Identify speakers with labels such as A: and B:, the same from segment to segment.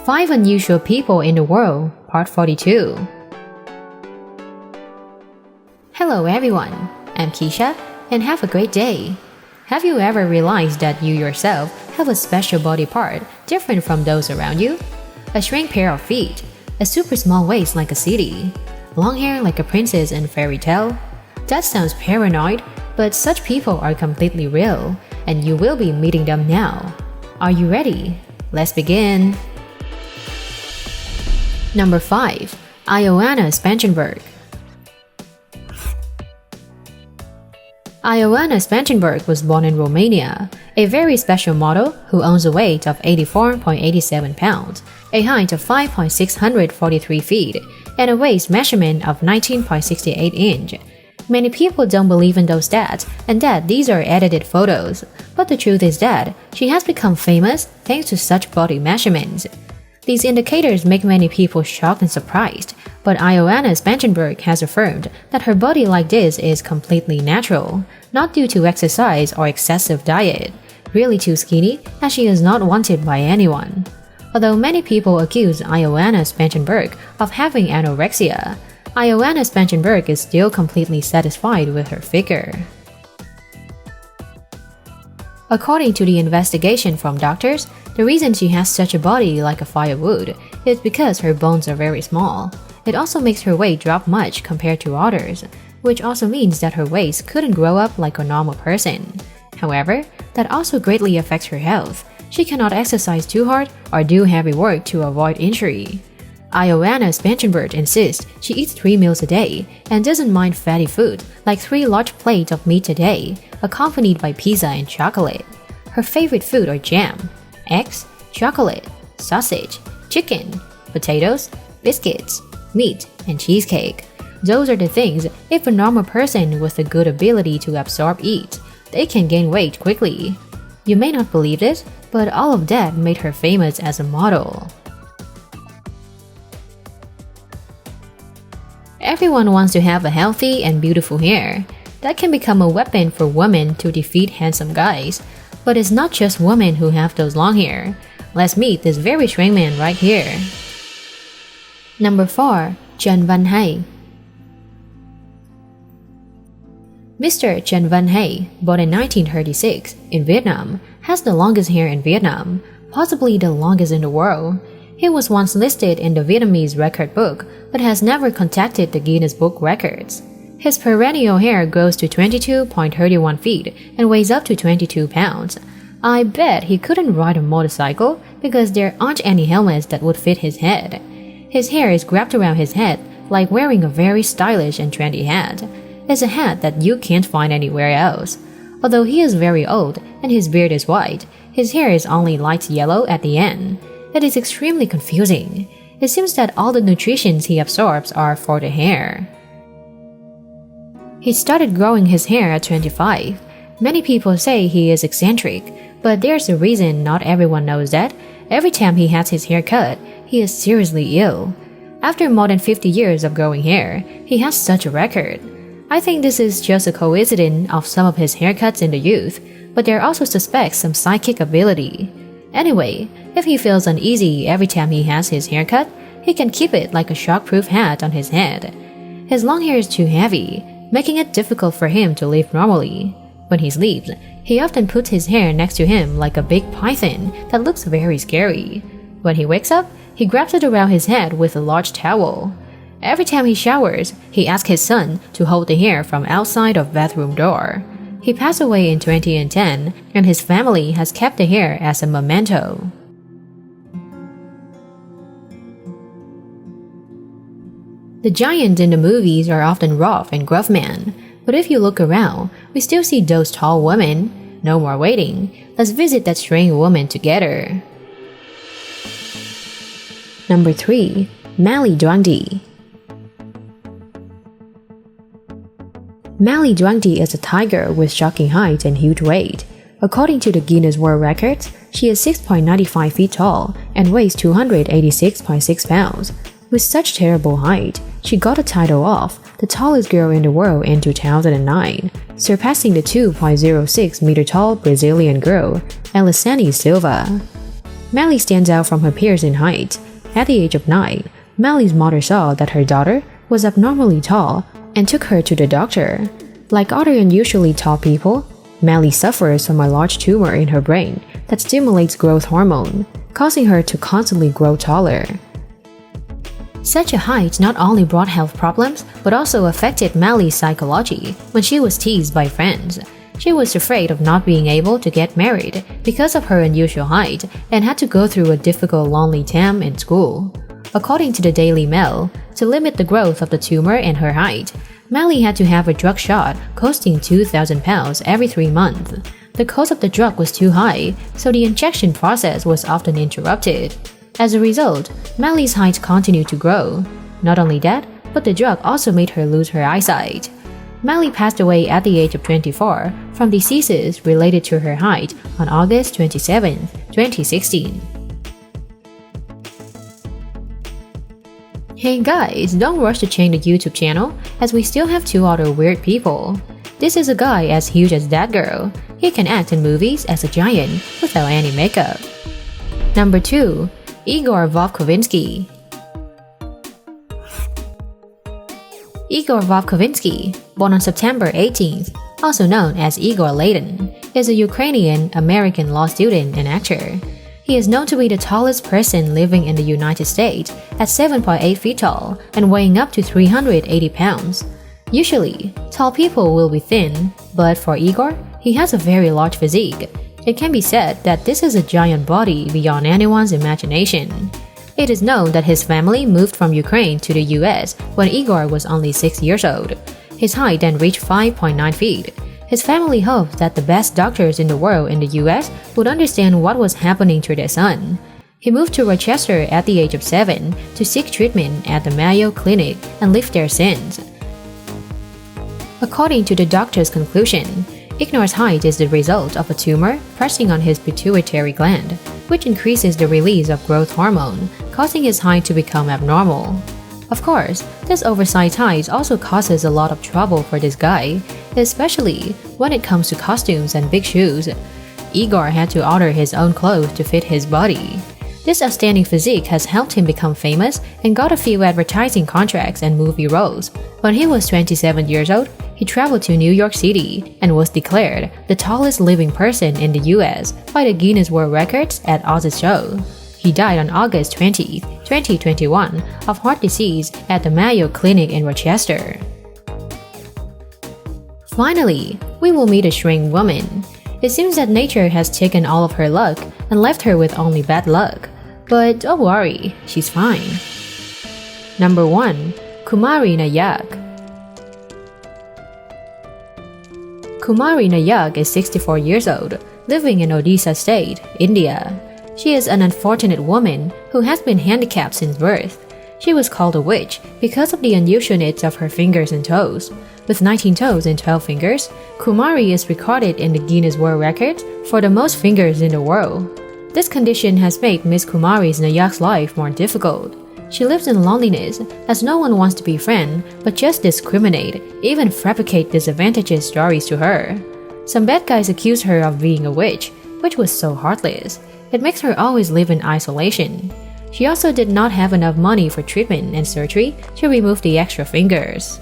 A: 5 Unusual People in the World, Part 42. Hello everyone, I'm Keisha, and have a great day. Have you ever realized that you yourself have a special body part different from those around you? A strange pair of feet, a super small waist like a city, long hair like a princess in fairy tale? That sounds paranoid, but such people are completely real, and you will be meeting them now. Are you ready? Let's begin. Number 5. Ioana Spangenberg. Ioana Spangenberg was born in Romania, a very special model who owns a weight of 84.87 pounds, a height of 5.643 feet, and a waist measurement of 19.68 inch. Many people don't believe in those stats and that these are edited photos, but the truth is that she has become famous thanks to such body measurements. These indicators make many people shocked and surprised, but Ioana Spangenberg has affirmed that her body like this is completely natural, not due to exercise or excessive diet, really too skinny as she is not wanted by anyone. Although many people accuse Ioana Spangenberg of having anorexia, Ioana Spangenberg is still completely satisfied with her figure. According to the investigation from doctors, the reason she has such a body like a firewood is because her bones are very small. It also makes her weight drop much compared to others, which also means that her waist couldn't grow up like a normal person. However, that also greatly affects her health. She cannot exercise too hard or do heavy work to avoid injury. Ioana Spangenberg insists she eats 3 meals a day and doesn't mind fatty food like 3 large plates of meat a day, accompanied by pizza and chocolate. Her favorite food are jam, eggs, chocolate, sausage, chicken, potatoes, biscuits, meat, and cheesecake. Those are the things if a normal person with a good ability to absorb eats, they can gain weight quickly. You may not believe this, but all of that made her famous as a model. Everyone wants to have a healthy and beautiful hair. That can become a weapon for women to defeat handsome guys. But it's not just women who have those long hair. Let's meet this very strange man right here. Number 4. Trần Văn Hay. Mr. Trần Văn Hay, born in 1936 in Vietnam, has the longest hair in Vietnam, possibly the longest in the world. He was once listed in the Vietnamese record book, but has never contacted the Guinness Book Records. His perennial hair grows to 22.31 feet and weighs up to 22 pounds. I bet he couldn't ride a motorcycle because there aren't any helmets that would fit his head. His hair is wrapped around his head like wearing a very stylish and trendy hat. It's a hat that you can't find anywhere else. Although he is very old and his beard is white, his hair is only light yellow at the end. It is extremely confusing. It seems that all the nutrients he absorbs are for the hair. He started growing his hair at 25. Many people say he is eccentric, but there's a reason not everyone knows that. Every time he has his hair cut, he is seriously ill. After more than 50 years of growing hair, he has such a record. I think this is just a coincidence of some of his haircuts in the youth, but there are also suspects some psychic ability. Anyway, if he feels uneasy every time he has his haircut, he can keep it like a shockproof hat on his head. His long hair is too heavy, making it difficult for him to live normally. When he sleeps, he often puts his hair next to him like a big python that looks very scary. When he wakes up, he grabs it around his head with a large towel. Every time he showers, he asks his son to hold the hair from outside of bathroom door. He passed away in 2010, and his family has kept the hair as a memento. The giants in the movies are often rough and gruff men, but if you look around, we still see those tall women. No more waiting, let's visit that strange woman together. Number 3. Mally Dwangdi. Mally Dwangdi is a tiger with shocking height and huge weight. According to the Guinness World Records, she is 6.95 feet tall and weighs 286.6 pounds. With such terrible height, she got the title of the tallest girl in the world in 2009, surpassing the 2.06 meter tall Brazilian girl, Elisane Silva. Mally stands out from her peers in height. At the age of 9, Mally's mother saw that her daughter was abnormally tall and took her to the doctor. Like other unusually tall people, Mally suffers from a large tumor in her brain that stimulates growth hormone, causing her to constantly grow taller. Such a height not only brought health problems, but also affected Mally's psychology when she was teased by friends. She was afraid of not being able to get married because of her unusual height and had to go through a difficult lonely time in school. According to the Daily Mail, to limit the growth of the tumor and her height, Mally had to have a drug shot costing £2,000 every 3 months. The cost of the drug was too high, so the injection process was often interrupted. As a result, Mally's height continued to grow. Not only that, but the drug also made her lose her eyesight. Mally passed away at the age of 24 from diseases related to her height on August 27, 2016. Hey guys, don't rush to change the YouTube channel as we still have 2 other weird people. This is a guy as huge as that girl. He can act in movies as a giant without any makeup. Number 2. Igor Vovkovinsky. Igor Vovkovinsky, born on September 18th, also known as Igor Ladin, is a Ukrainian-American law student and actor. He is known to be the tallest person living in the United States at 7.8 feet tall and weighing up to 380 pounds. Usually, tall people will be thin, but for Igor, he has a very large physique. It can be said that this is a giant body beyond anyone's imagination. It is known that his family moved from Ukraine to the US when Igor was only 6 years old. His height then reached 5.9 feet. His family hoped that the best doctors in the world in the US would understand what was happening to their son. He moved to Rochester at the age of 7 to seek treatment at the Mayo Clinic and live there since. According to the doctor's conclusion, Igor's height is the result of a tumor pressing on his pituitary gland, which increases the release of growth hormone, causing his height to become abnormal. Of course, this oversized height also causes a lot of trouble for this guy, especially when it comes to costumes and big shoes. Igor had to alter his own clothes to fit his body. This outstanding physique has helped him become famous and got a few advertising contracts and movie roles. When he was 27 years old, he traveled to New York City and was declared the tallest living person in the US by the Guinness World Records at Oz's show. He died on August 20, 2021 of heart disease at the Mayo Clinic in Rochester. Finally, we will meet a shrink woman. It seems that nature has taken all of her luck and left her with only bad luck. But don't worry, she's fine. Number 1. Kumari Nayak. Kumari Nayak is 64 years old, living in Odisha State, India. She is an unfortunate woman who has been handicapped since birth. She was called a witch because of the unusualness of her fingers and toes. With 19 toes and 12 fingers, Kumari is recorded in the Guinness World Records for the most fingers in the world. This condition has made Miss Kumari's Nayak's life more difficult. She lives in loneliness as no one wants to be friend but just discriminate, even fabricate disadvantageous stories to her. Some bad guys accuse her of being a witch, which was so heartless. It makes her always live in isolation. She also did not have enough money for treatment and surgery to remove the extra fingers.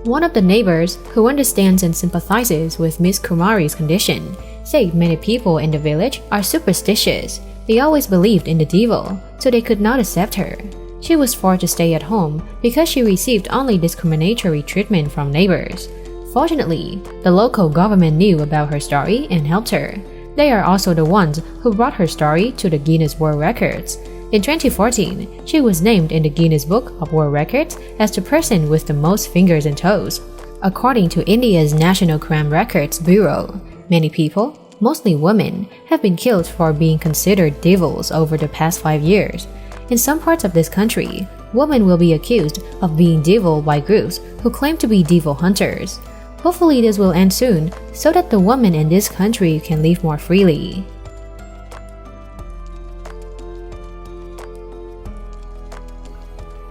A: One of the neighbors who understands and sympathizes with Miss Kumari's condition said many people in the village are superstitious. They always believed in the devil, so they could not accept her. She was forced to stay at home because she received only discriminatory treatment from neighbors. Fortunately, the local government knew about her story and helped her. They are also the ones who brought her story to the Guinness World Records. In 2014, she was named in the Guinness Book of World Records as the person with the most fingers and toes. According to India's National Crime Records Bureau, many people, mostly women, have been killed for being considered devils over the past 5 years. In some parts of this country, women will be accused of being devil by groups who claim to be devil hunters. Hopefully this will end soon so that the women in this country can live more freely.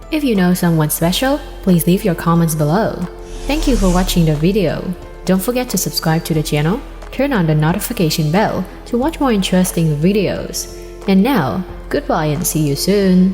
A: If you know someone special, please leave your comments below. Thank you for watching the video. Don't forget to subscribe to the channel, turn on the notification bell to watch more interesting videos. And now, goodbye and see you soon.